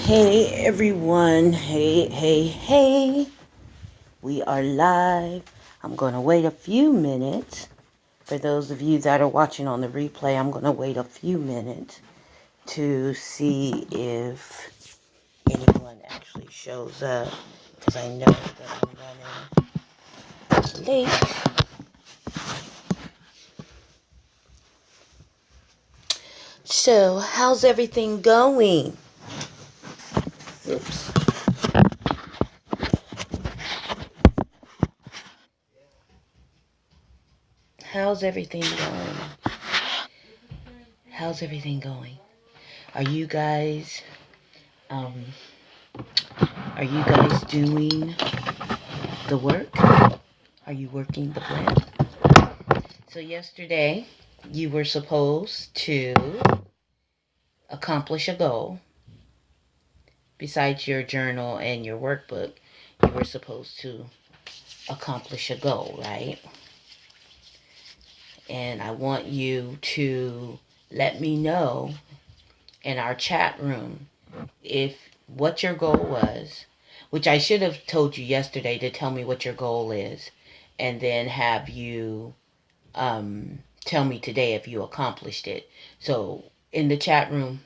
Hey everyone, hey, we are live. I'm going to wait a few minutes. For those of you that are watching on the replay, I'm going to wait a few minutes to see if anyone actually shows up, because I know that I'm running late. So, how's everything going? Oops. How's everything going? How's everything going? Are you guys Are you guys doing the work? Are you working the plan? So yesterday, you were supposed to accomplish a goal. Besides your journal and your workbook, you were supposed to accomplish a goal, right? And I want you to let me know in our chat room if what your goal was, which I should have told you yesterday to tell me what your goal is, and then have you tell me today if you accomplished it. So in the chat room,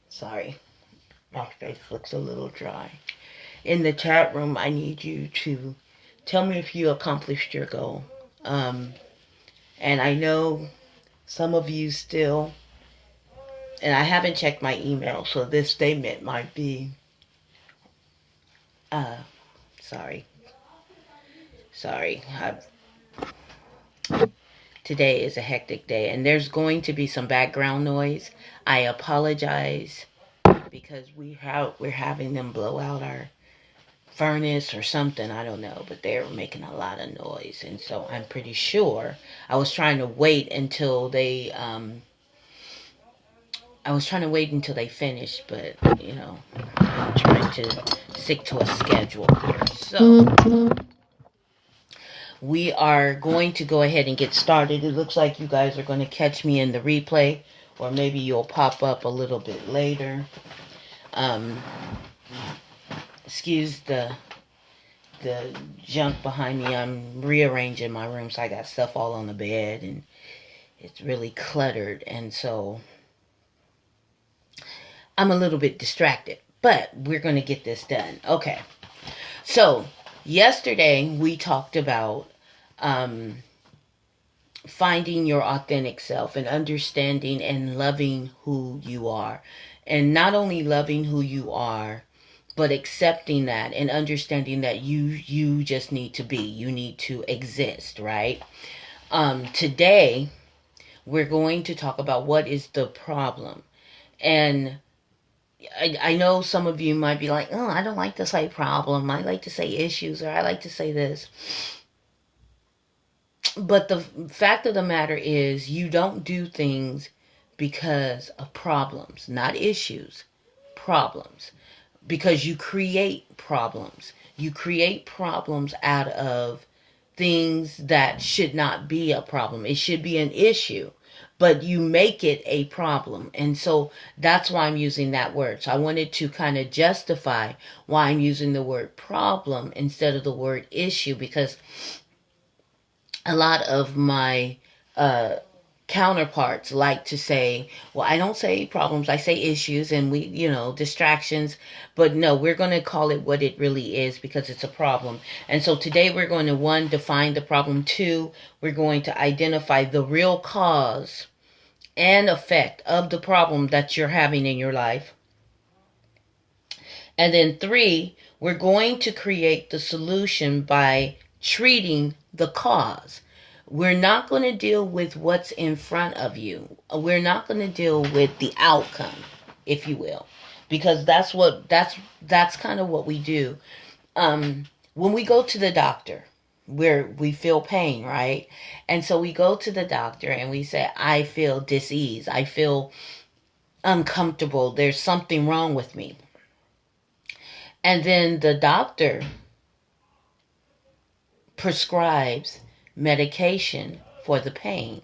sorry, my face looks a little dry. In the chat room, I need you to tell me if you accomplished your goal. And I know some of you still, and I haven't checked my email, so this statement might be, uh, sorry. Today is a hectic day, and there's going to be some background noise. I apologize because we're having them blow out our furnace or something, I don't know, but they're making a lot of noise, and so I'm pretty sure I was trying to wait until they finished, but I'm trying to stick to a schedule here. So we are going to go ahead and get started. It looks like you guys are going to catch me in the replay, or maybe you'll pop up a little bit later. Excuse the junk behind me. I'm rearranging my room, so I got stuff all on the bed, and it's really cluttered, and so I'm a little bit distracted, but we're going to get this done. Okay. So yesterday we talked about finding your authentic self and understanding and loving who you are, and not only loving who you are, but accepting that and understanding that you just need to be, you need to exist, right? Today we're going to talk about what is the problem. And I know some of you might be like, oh, I don't like to say problem, I like to say issues, or I like to say this. But the fact of the matter is, you don't do things because of problems, not issues, problems. Because you create problems. You create problems out of things that should not be a problem. It should be an issue, but you make it a problem. And so that's why I'm using that word. So I wanted to kind of justify why I'm using the word problem instead of the word issue, because a lot of my counterparts like to say, well, I don't say problems, I say issues, and distractions. But no, we're going to call it what it really is, because it's a problem. And so today we're going to, one, define the problem. Two, we're going to identify the real cause and effect of the problem that you're having in your life. And then three, we're going to create the solution by treating the cause. We're not going to deal with what's in front of you. We're not going to deal with the outcome, if you will, because that's kind of what we do. When we go to the doctor, where we feel pain, right? And so we go to the doctor and we say, I feel dis-ease. I feel uncomfortable. There's something wrong with me. And then the doctor prescribes medication for the pain.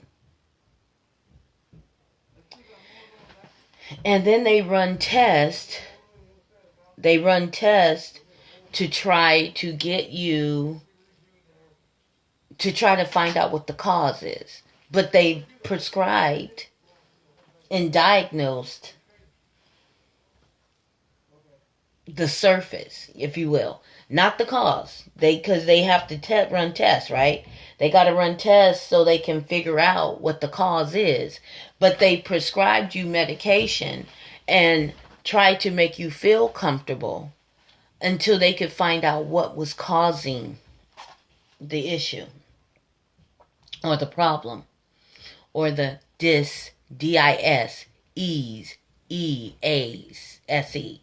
And then they run tests. They run tests to try to get you to try to find out what the cause is. But they prescribed and diagnosed the surface, if you will, not the cause. Because they have to run tests, right? They got to run tests so they can figure out what the cause is. But they prescribed you medication and tried to make you feel comfortable until they could find out what was causing the issue or the problem or the dis ease E-A-S-E.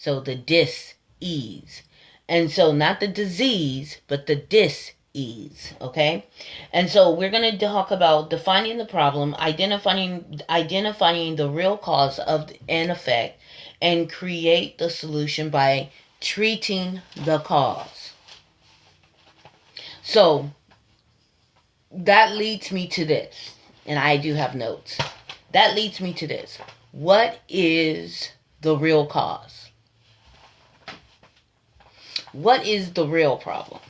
So the dis-ease. And so not the disease, but the dis-ease. Okay? And so we're going to talk about defining the problem, identifying the real cause of an effect, and create the solution by treating the cause. So that leads me to this. And I do have notes. That leads me to this. What is the real cause? What is the real problem?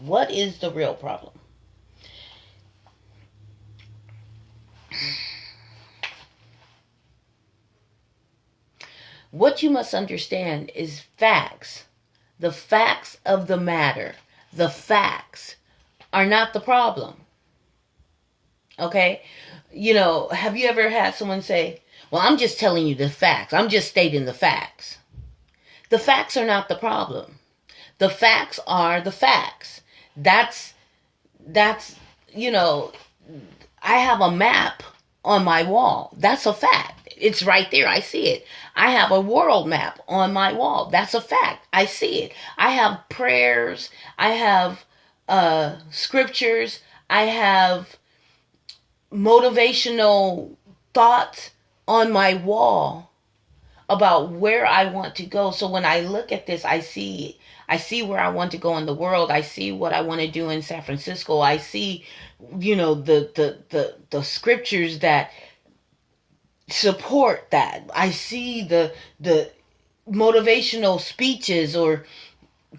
What is the real problem? What you must understand is facts. The facts of the matter. The facts are not the problem. Okay? You know, have you ever had someone say, well, I'm just telling you the facts. I'm just stating the facts. The facts are not the problem. The facts are the facts. That's, you know, I have a map on my wall. That's a fact. It's right there. I see it. I have a world map on my wall. That's a fact. I see it. I have prayers. I have scriptures. I have motivational thoughts on my wall about where I want to go. So when I look at this, I see where I want to go in the world. I see what I want to do in San Francisco. I see, you know, the scriptures that support that. I see the motivational speeches or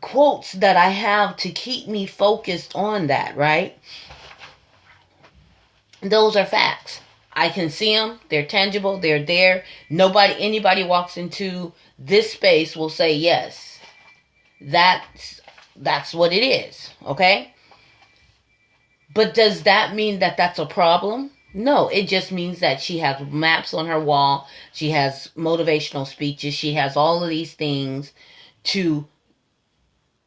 quotes that I have to keep me focused on that, right? Those are facts. I can see them. They're tangible. They're there. Anybody walks into this space will say, yes, that's what it is. Okay? But does that mean that that's a problem? No, it just means that she has maps on her wall. She has motivational speeches. She has all of these things to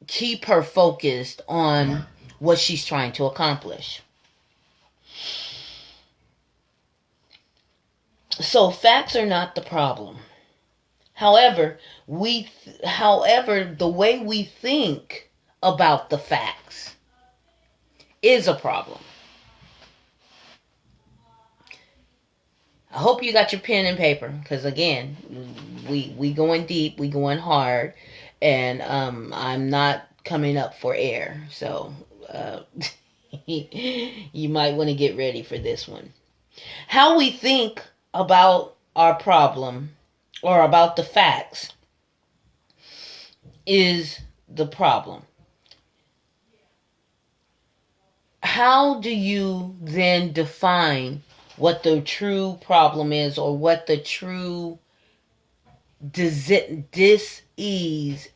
keep her focused on what she's trying to accomplish. So facts are not the problem. However, the way we think about the facts is a problem. I hope you got your pen and paper, because again, we going deep, we going hard, and I'm not coming up for air, so you might want to get ready for this one. How we think about our problem or about the facts is the problem. How do you then define what the true problem is, or what the true dis-ease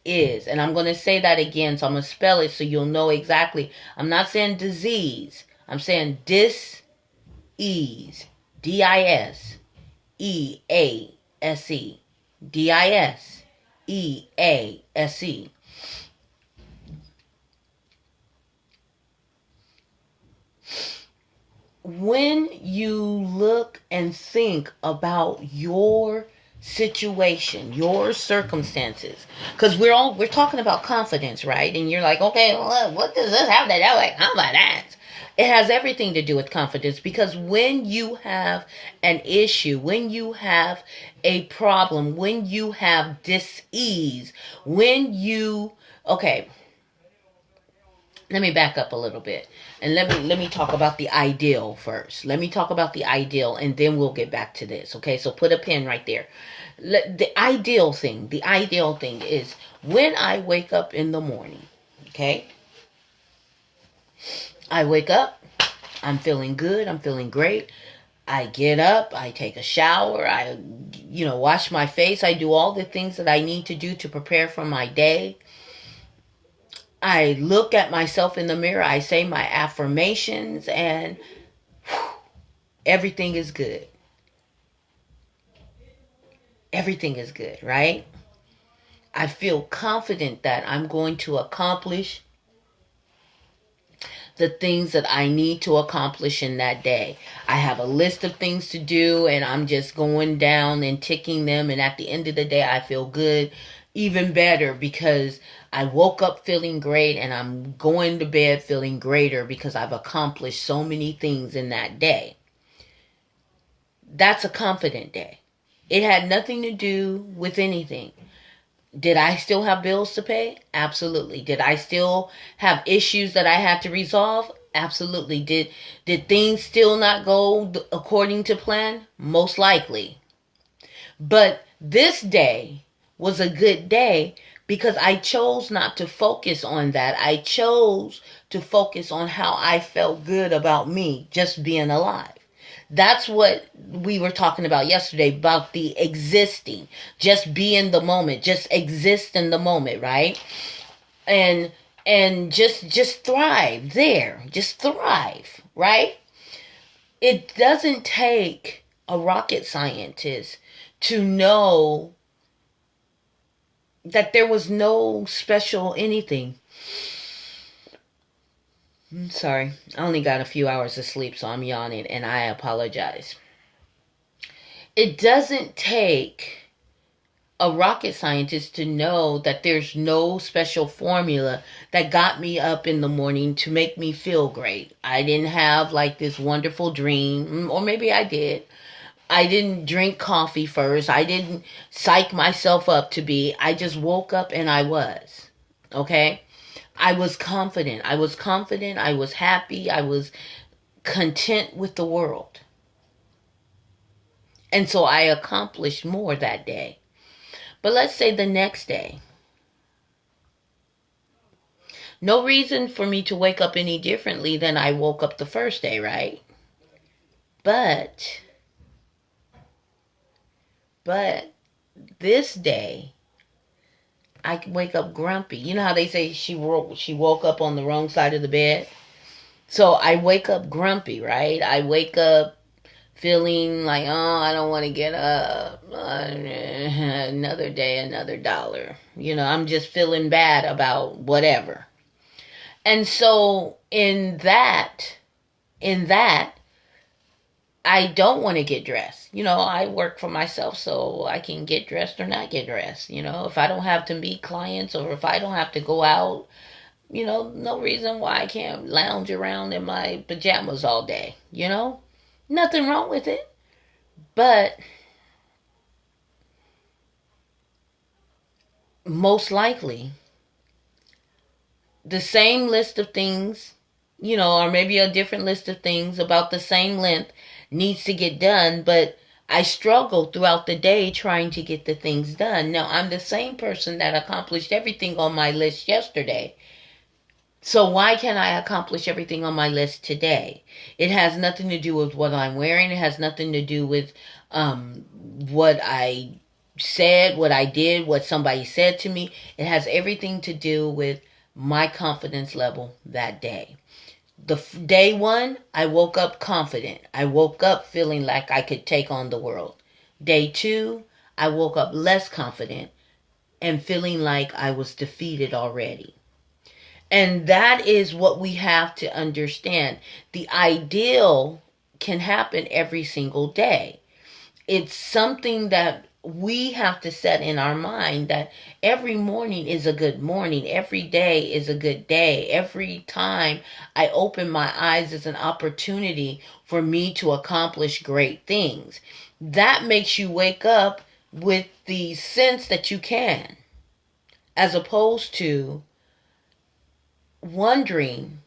is? And I'm going to say that again, so I'm going to spell it so you'll know exactly. I'm not saying disease. I'm saying dis-ease. D-I-S-E-A-S-E. D-I-S-E-A-S-E. When you look and think about your situation, your circumstances, because we're talking about confidence, right? And you're like, okay, well, what does this have to do with confidence? It has everything to do with confidence, because when you have an issue, when you have a problem, when you have dis-ease, let me back up a little bit, and let me talk about the ideal first. Let me talk about the ideal, and then we'll get back to this. Okay, so put a pin right there. The ideal thing is when I wake up in the morning. Okay, I wake up, I'm feeling good, I'm feeling great. I get up, I take a shower, I wash my face, I do all the things that I need to do to prepare for my day. I look at myself in the mirror, I say my affirmations, and everything is good. Everything is good, right? I feel confident that I'm going to accomplish the things that I need to accomplish in that day. I have a list of things to do, and I'm just going down and ticking them, and at the end of the day I feel good, even better, because I woke up feeling great, and I'm going to bed feeling greater because I've accomplished so many things in that day. That's a confident day. It had nothing to do with anything. Did I still have bills to pay? Absolutely. Did I still have issues that I had to resolve? Absolutely. Did things still not go according to plan? Most likely. But this day was a good day because I chose not to focus on that. I chose to focus on how I felt good about me just being alive. That's what we were talking about yesterday, about the existing. Just be in the moment. Just exist in the moment, right? And just thrive there. Just thrive, right? It doesn't take a rocket scientist to know that there was no special anything. I'm sorry. I only got a few hours of sleep, so I'm yawning, and I apologize. It doesn't take a rocket scientist to know that there's no special formula that got me up in the morning to make me feel great. I didn't have like this wonderful dream, or maybe I did. I didn't drink coffee first. I didn't psych myself up to be. I just woke up and I was. Okay? I was confident. I was confident. I was happy. I was content with the world. And so I accomplished more that day. But let's say the next day. No reason for me to wake up any differently than I woke up the first day, right? But this day, I wake up grumpy. You know how they say she woke up on the wrong side of the bed? So I wake up grumpy, right? I wake up feeling like, oh, I don't want to get up. Another day, another dollar. I'm just feeling bad about whatever. And so in that, I don't want to get dressed. I work for myself, so I can get dressed or not get dressed. If I don't have to meet clients, or if I don't have to go out, no reason why I can't lounge around in my pajamas all day. Nothing wrong with it. But most likely, the same list of things, or maybe a different list of things about the same length needs to get done, but I struggle throughout the day trying to get the things done. Now, I'm the same person that accomplished everything on my list yesterday. So why can't I accomplish everything on my list today? It has nothing to do with what I'm wearing. It has nothing to do with what I said, what I did, what somebody said to me. It has everything to do with my confidence level that day. Day one, I woke up confident. I woke up feeling like I could take on the world. Day two, I woke up less confident and feeling like I was defeated already. And that is what we have to understand. The ideal can happen every single day. It's something that we have to set in our mind, that every morning is a good morning. Every day is a good day. Every time I open my eyes is an opportunity for me to accomplish great things. That makes you wake up with the sense that you can, as opposed to wondering,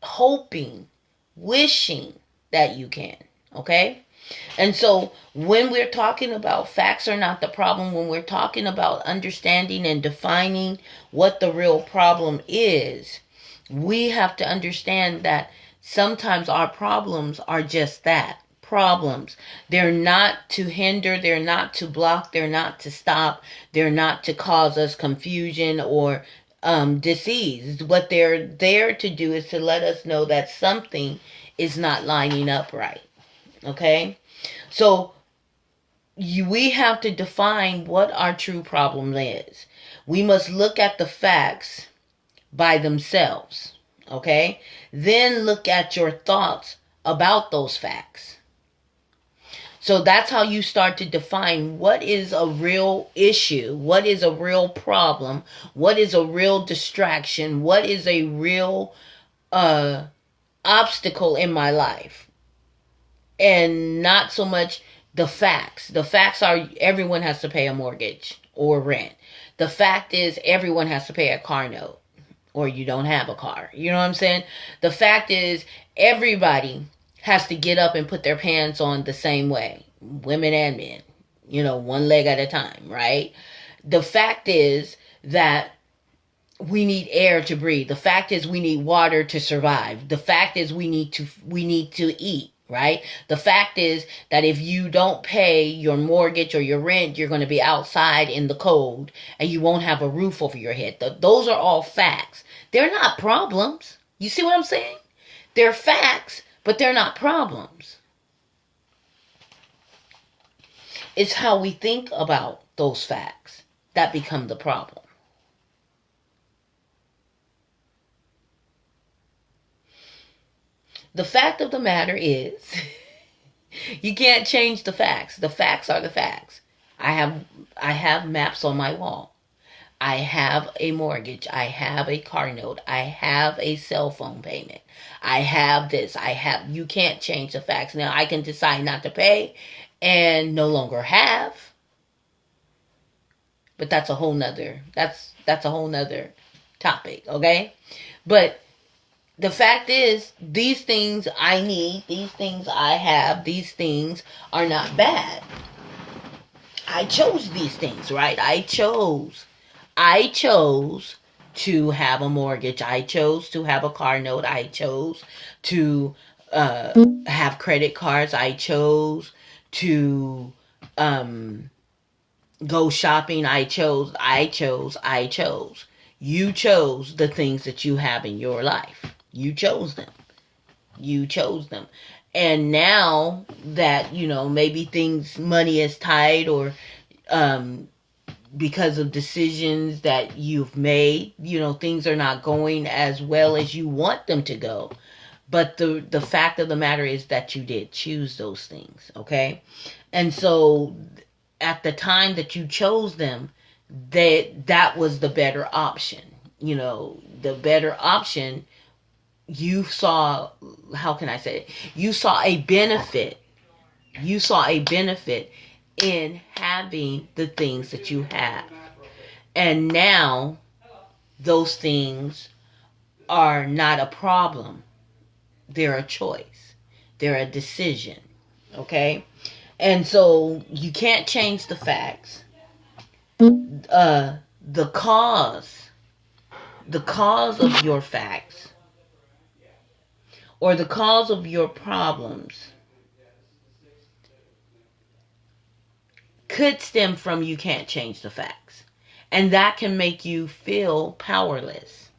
hoping, wishing that you can. Okay? And so when we're talking about facts are not the problem, when we're talking about understanding and defining what the real problem is, we have to understand that sometimes our problems are just that, problems. They're not to hinder, they're not to block, they're not to stop, they're not to cause us confusion or disease. What they're there to do is to let us know that something is not lining up right. Okay? So we have to define what our true problem is. We must look at the facts by themselves. Okay? Then look at your thoughts about those facts. So that's how you start to define what is a real issue, what is a real problem, what is a real distraction, what is a real obstacle in my life. And not so much the facts. The facts are everyone has to pay a mortgage or rent. The fact is everyone has to pay a car note or you don't have a car. You know what I'm saying? The fact is everybody has to get up and put their pants on the same way. Women and men. You know, one leg at a time, right? The fact is that we need air to breathe. The fact is we need water to survive. The fact is we need to eat. Right? The fact is that if you don't pay your mortgage or your rent, you're going to be outside in the cold and you won't have a roof over your head. Those are all facts. They're not problems. You see what I'm saying? They're facts, but they're not problems. It's how we think about those facts that become the problem. The fact of the matter is, you can't change the facts. The facts are the facts. I have maps on my wall. I have a mortgage. I have a car note. I have a cell phone payment. I have this. You can't change the facts. Now I can decide not to pay and no longer have. But that's a whole nother topic, okay? But the fact is, these things I need, these things I have, these things are not bad. I chose these things, right? I chose to have a mortgage. I chose to have a car note. I chose to have credit cards. I chose to go shopping. I chose. You chose the things that you have in your life. You chose them. And now that, maybe money is tight or because of decisions that you've made, things are not going as well as you want them to go. But the fact of the matter is that you did choose those things, okay? And so at the time that you chose them, that was the better option. The better option, you saw, how can I say it? You saw a benefit in having the things that you have. And now those things are not a problem. They're a choice. They're a decision. Okay? And so you can't change the facts. The cause of your facts or the cause of your problems could stem from you can't change the facts. And that can make you feel powerless.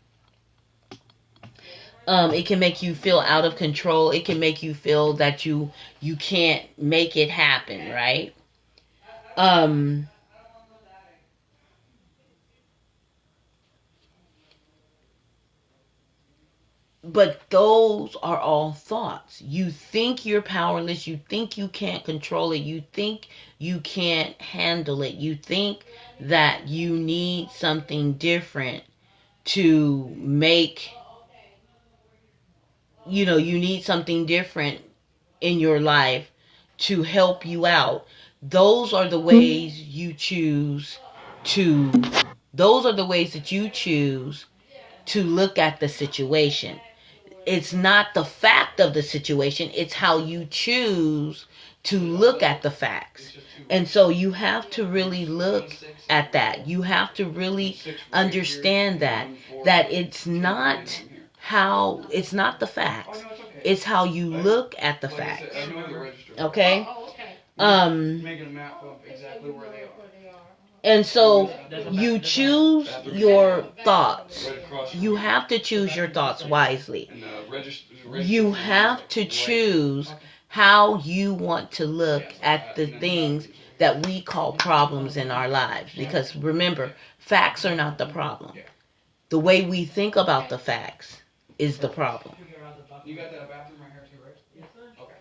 It can make you feel out of control. It can make you feel that you can't make it happen, right? But those are all thoughts. You think you're powerless. You think you can't control it. You think you can't handle it. You think that you need something different to make, you need something different in your life to help you out. Those are the ways you choose those are the ways that you choose to look at the situation. It's not the fact of the situation, it's how you choose to look at the facts. And so you have to really look at that. You have to really understand that it's not the facts. It's how you look at the facts. Okay? Making a map of exactly where they are. And so you choose your thoughts. You have to choose your thoughts wisely. You have to choose how you want to look at the things that we call problems in our lives. Because remember, facts are not the problem. The way we think about the facts is the problem. You got that bathroom right here too, right? Yes, sir. Okay.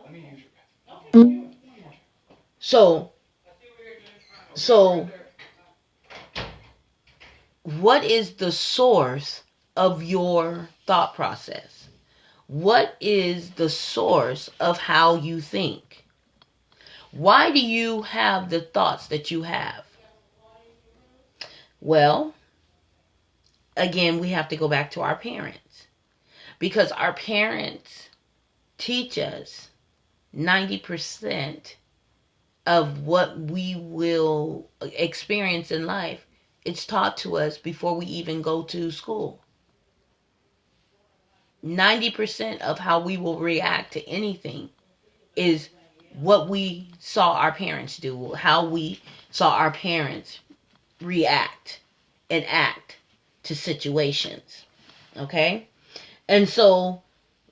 Let me use your bathroom. So what is the source of your thought process? What is the source of how you think? Why do you have the thoughts that you have? Well, again, we have to go back to our parents. Because our parents teach us 90% of what we will experience in life. It's taught to us before we even go to school. 90% of how we will react to anything is what we saw our parents do, how we saw our parents react and act to situations. Okay? And so,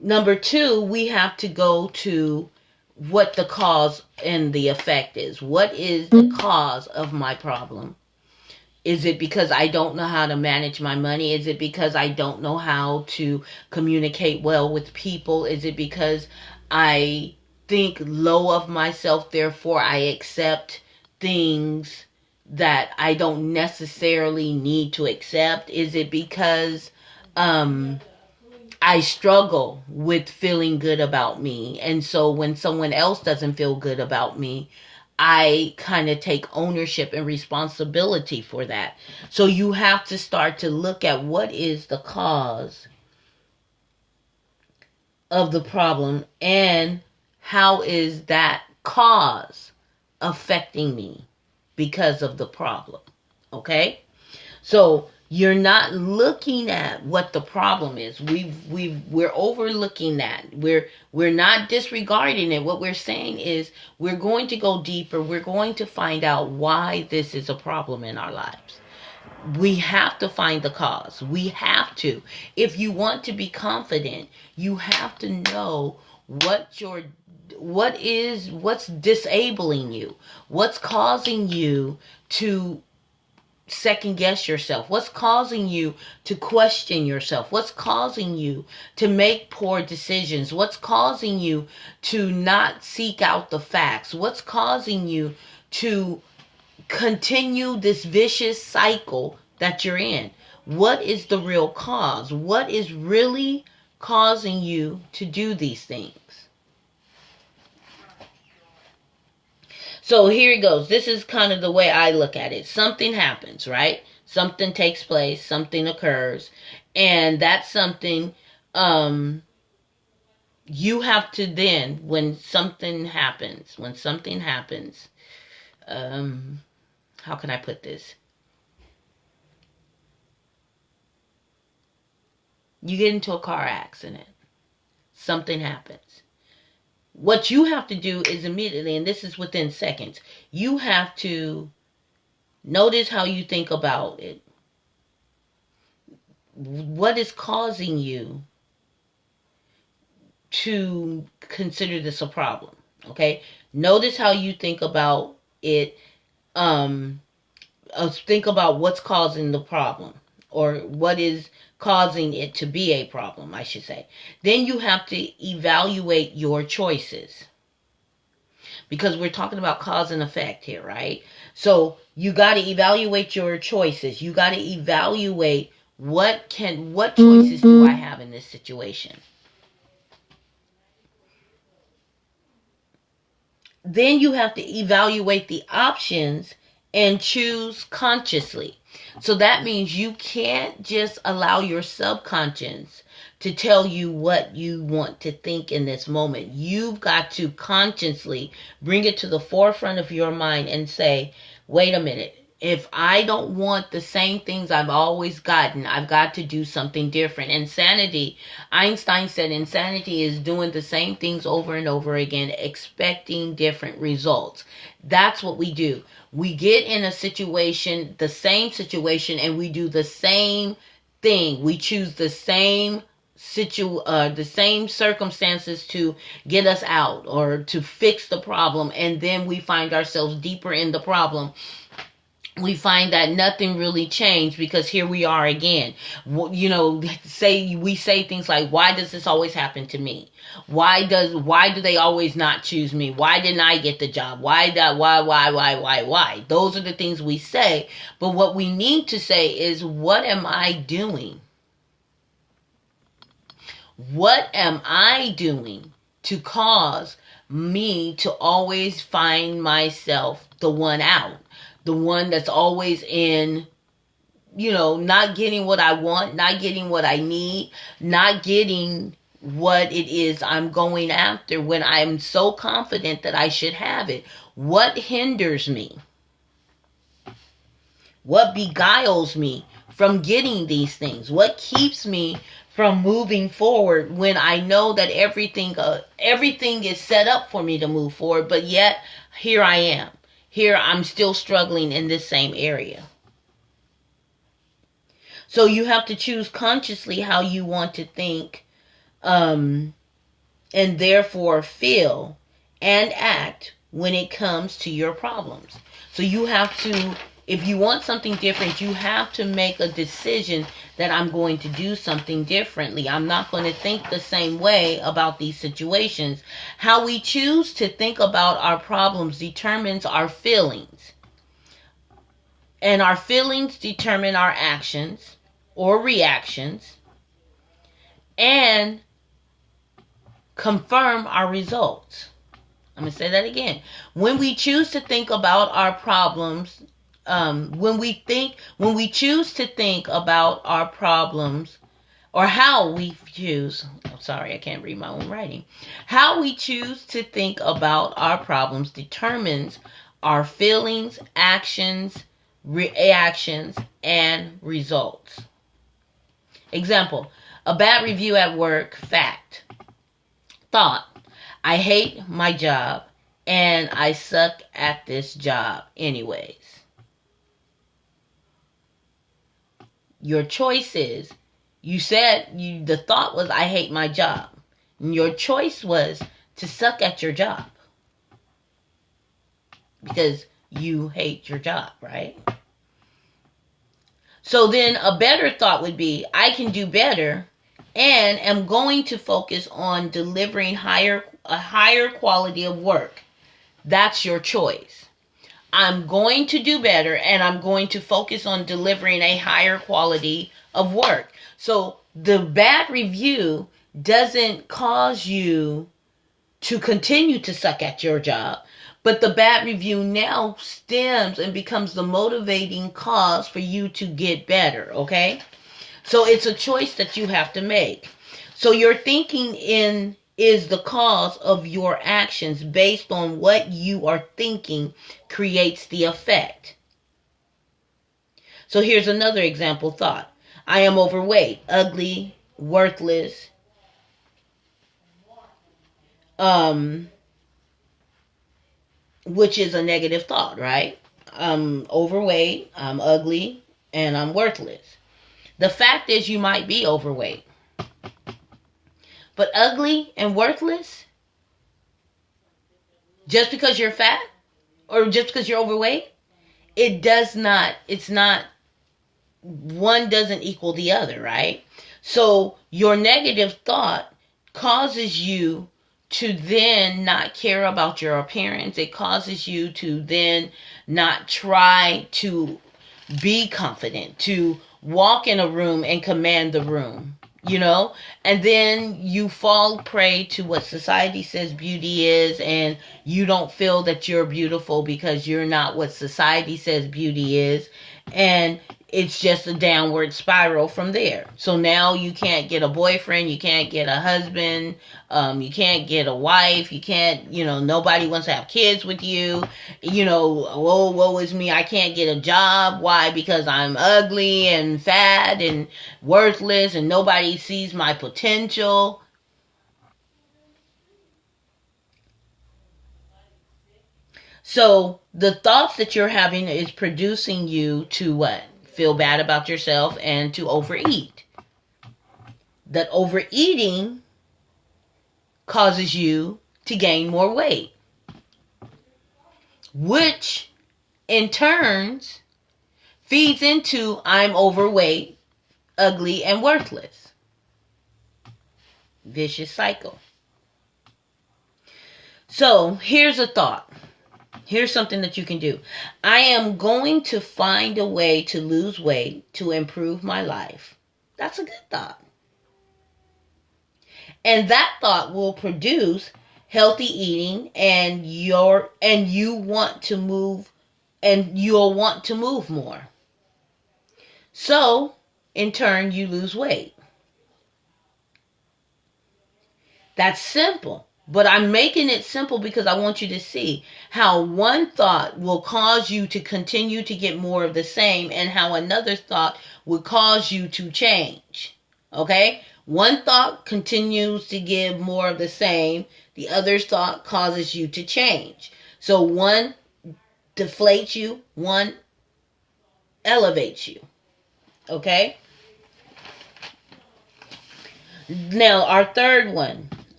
number two, we have to go to what the cause and the effect is. What is the cause of my problem? Is it because I don't know how to manage my money? Is it because I don't know how to communicate well with people? Is it because I think low of myself, therefore I accept things that I don't necessarily need to accept? Is it because I struggle with feeling good about me, and so when someone else doesn't feel good about me, I kind of take ownership and responsibility for that. So you have to start to look at what is the cause of the problem and how is that cause affecting me because of the problem. Okay? So you're not looking at what the problem is. We're overlooking that. We're not disregarding it. What we're saying is we're going to go deeper. We're going to find out why this is a problem in our lives. We have to find the cause. We have to. If you want to be confident, you have to know what's disabling you, what's causing you to second guess yourself, what's causing you to question yourself, what's causing you to make poor decisions, what's causing you to not seek out the facts, what's causing you to continue this vicious cycle that you're in. What is the real cause? What is really causing you to do these things? So here it goes. This is kind of the way I look at it. Something happens, right? Something takes place, something occurs, and that's something you have to then, when something happens, how can I put this? You get into a car accident. Something happens. What you have to do is immediately, and this is within seconds, you have to notice how you think about it. What is causing you to consider this a problem? Okay? Notice how you think about it. Think about what's causing the problem, or what is causing it to be a problem, I should say. Then you have to evaluate your choices, because we're talking about cause and effect here, right? So you got to evaluate your choices. You got to evaluate what choices do I have in this situation. Then you have to evaluate the options and choose consciously. So that means you can't just allow your subconscious to tell you what you want to think in this moment. You've got to consciously bring it to the forefront of your mind and say, wait a minute. If I don't want the same things I've always gotten, I've got to do something different. Insanity, Einstein said insanity is doing the same things over and over again, expecting different results. That's what we do. We get in a situation, the same situation, and we do the same thing. We choose the same the same circumstances to get us out or to fix the problem, and then we find ourselves deeper in the problem. We find that nothing really changed because here we are again. You know, we say things like, why does this always happen to me? Why do they always not choose me? Why didn't I get the job? Why? Those are the things we say. But what we need to say is, what am I doing? What am I doing to cause me to always find myself the one out? The one that's always in, not getting what I want, not getting what I need, not getting what it is I'm going after when I'm so confident that I should have it. What hinders me? What beguiles me from getting these things? What keeps me from moving forward when I know that everything is set up for me to move forward, but yet here I am. Here I'm still struggling in this same area. So you have to choose consciously how you want to think, and therefore feel and act when it comes to your problems. So you have to, if you want something different, you have to make a decision that I'm going to do something differently. I'm not going to think the same way about these situations. How we choose to think about our problems determines our feelings. And our feelings determine our actions or reactions and confirm our results. I'm going to say that again. When we choose to think about our problems, when we choose to think about our problems, or how we choose, I can't read my own writing. How we choose to think about our problems determines our feelings, actions, reactions, and results. Example, a bad review at work, fact. Thought, I hate my job and I suck at this job anyways. Your choice is, the thought was, I hate my job. And your choice was to suck at your job. Because you hate your job, right? So then a better thought would be, I can do better and am going to focus on delivering a higher quality of work. That's your choice. I'm going to do better and I'm going to focus on delivering a higher quality of work. So the bad review doesn't cause you to continue to suck at your job, but the bad review now stems and becomes the motivating cause for you to get better, okay? So it's a choice that you have to make. So your thinking is the cause of your actions. Based on what you are thinking creates the effect. So here's another example thought. I am overweight, ugly, worthless, which is a negative thought, right? I'm overweight, I'm ugly, and I'm worthless. The fact is, you might be overweight. But ugly and worthless, just because you're fat or just because you're overweight, it's not, one doesn't equal the other, right? So your negative thought causes you to then not care about your appearance. It causes you to then not try to be confident, to walk in a room and command the room. And then you fall prey to what society says beauty is, and you don't feel that you're beautiful because you're not what society says beauty is. And it's just a downward spiral from there. So now you can't get a boyfriend, you can't get a husband, you can't get a wife, you can't, nobody wants to have kids with you. Woe is me, I can't get a job. Why? Because I'm ugly and fat and worthless and nobody sees my potential. So the thoughts that you're having is producing you to what? Feel bad about yourself and to overeat. That overeating causes you to gain more weight, which in turns feeds into I'm overweight, ugly, and worthless. Vicious cycle. So here's a thought. Here's something that you can do. I am going to find a way to lose weight to improve my life. That's a good thought. And that thought will produce healthy eating, and you want to move, and you'll want to move more. So, in turn, you lose weight. That's simple. But I'm making it simple because I want you to see how one thought will cause you to continue to get more of the same, and how another thought will cause you to change. Okay? One thought continues to give more of the same. The other thought causes you to change. So one deflates you, one elevates you. Okay? Now, our third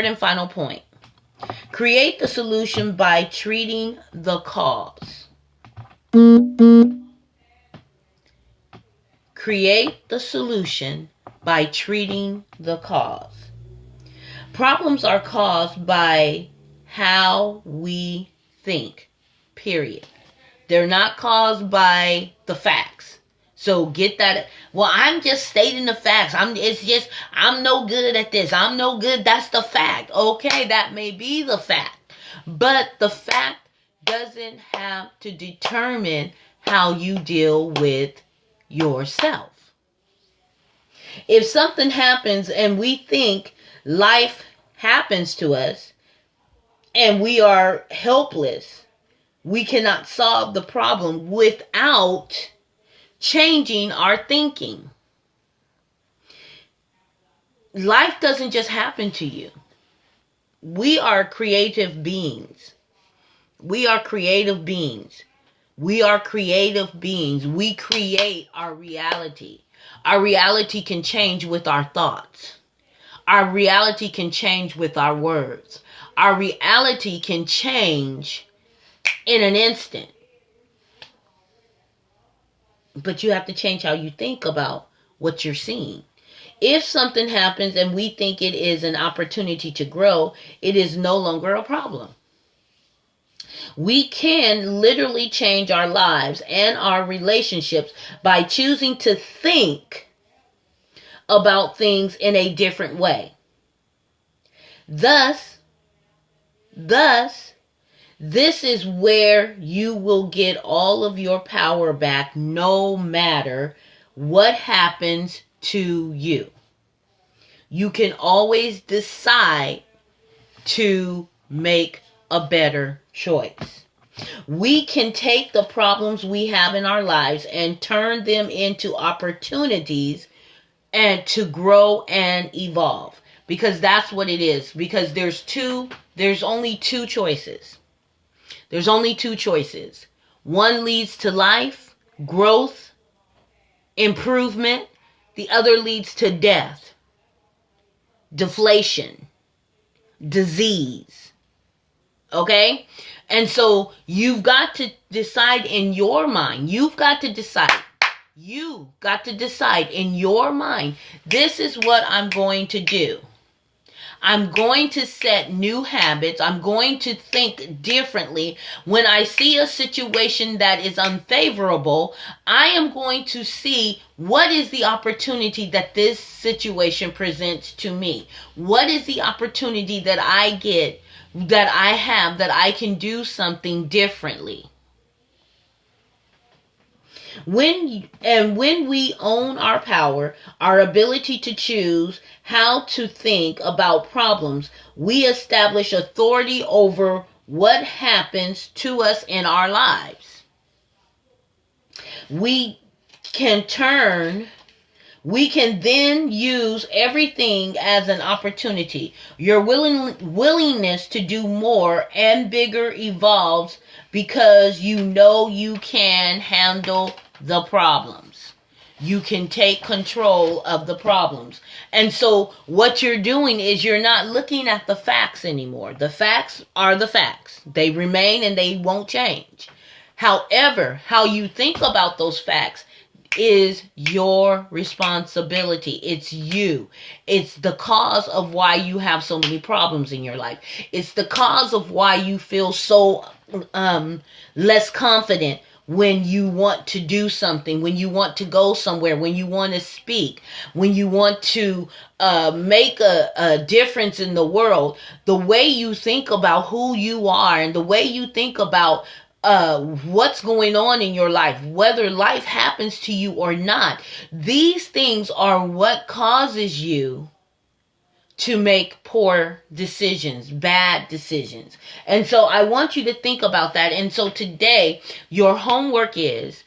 and final point. Create the solution by treating the cause. Create the solution by treating the cause. Problems are caused by how we think, period. They're not caused by the facts. So get that. Well, I'm just stating the facts. I'm no good at this. I'm no good. That's the fact. Okay, that may be the fact. But the fact doesn't have to determine how you deal with yourself. If something happens and we think life happens to us and we are helpless, we cannot solve the problem without changing our thinking. Life doesn't just happen to you. We are creative beings. We are creative beings. We are creative beings. We create our reality. Our reality can change with our thoughts. Our reality can change with our words. Our reality can change in an instant. But you have to change how you think about what you're seeing. If something happens and we think it is an opportunity to grow, it is no longer a problem. We can literally change our lives and our relationships by choosing to think about things in a different way. Thus, this is where you will get all of your power back no matter what happens to you. You can always decide to make a better choice. We can take the problems we have in our lives and turn them into opportunities and to grow and evolve. Because that's what it is. Because there's only two choices. There's only two choices. One leads to life, growth, improvement. The other leads to death, deflation, disease. Okay? And so you've got to decide in your mind. You've got to decide in your mind, this is what I'm going to do. I'm going to set new habits. I'm going to think differently. When I see a situation that is unfavorable, I am going to see what is the opportunity that this situation presents to me. What is the opportunity that I get, that I have, that I can do something differently. When we own our power, our ability to choose how to think about problems, we establish authority over what happens to us in our lives. We can turn We can then use everything as an opportunity. Your willingness to do more and bigger evolves because you know you can handle the problems. You can take control of the problems. And so what you're doing is you're not looking at the facts anymore. The facts are the facts. They remain and they won't change. However, how you think about those facts is your responsibility. It's you. It's the cause of why you have so many problems in your life. It's the cause of why you feel so less confident when you want to do something, when you want to go somewhere, when you want to speak, when you want to make a difference in the world. The way you think about who you are and the way you think about what's going on in your life, whether life happens to you or not, these things are what causes you to make poor decisions, bad decisions. And so I want you to think about that. And so today, your homework is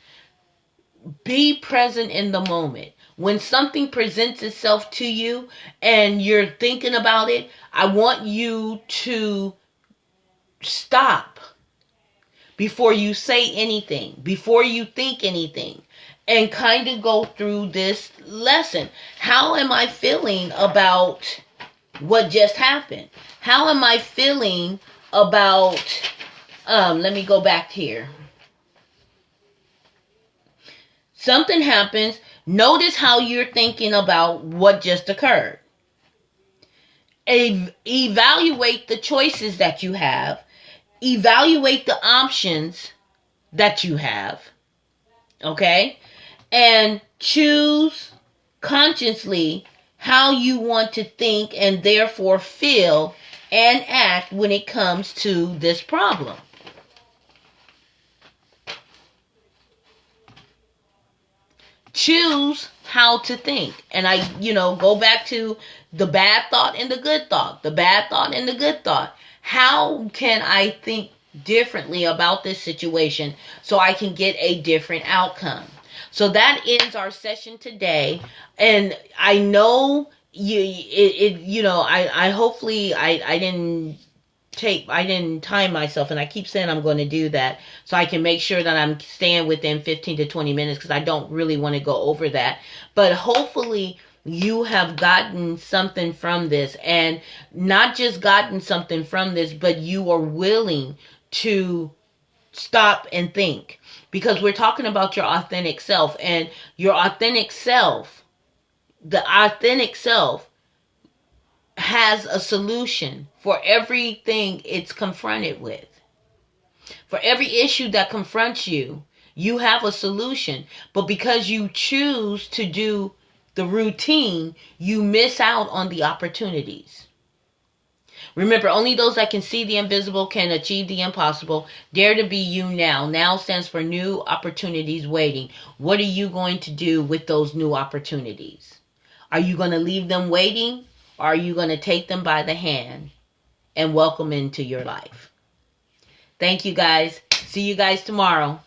be present in the moment. When something presents itself to you and you're thinking about it, I want you to stop before you say anything, before you think anything, and kind of go through this lesson. How am I feeling about what just happened? How am I feeling about, let me go back here. Something happens. Notice how you're thinking about what just occurred. Evaluate the choices that you have. Evaluate the options that you have, okay? And choose consciously how you want to think and therefore feel and act when it comes to this problem. Choose how to think. And I, go back to the bad thought and the good thought. The bad thought and the good thought. How can I think differently about this situation so I can get a different outcome? So that ends our session today. And I know I hopefully I didn't time myself, and I keep saying I'm going to do that so I can make sure that I'm staying within 15 to 20 minutes because I don't really want to go over that. But hopefully you have gotten something from this, and not just gotten something from this, but you are willing to stop and think, because we're talking about your authentic self, and your authentic self, the authentic self has a solution for everything it's confronted with. For every issue that confronts you, you have a solution. But because you choose to do the routine, you miss out on the opportunities. Remember, only those that can see the invisible can achieve the impossible. Dare to be you now. Now stands for new opportunities waiting. What are you going to do with those new opportunities? Are you going to leave them waiting? Or are you going to take them by the hand and welcome into your life? Thank you guys. See you guys tomorrow.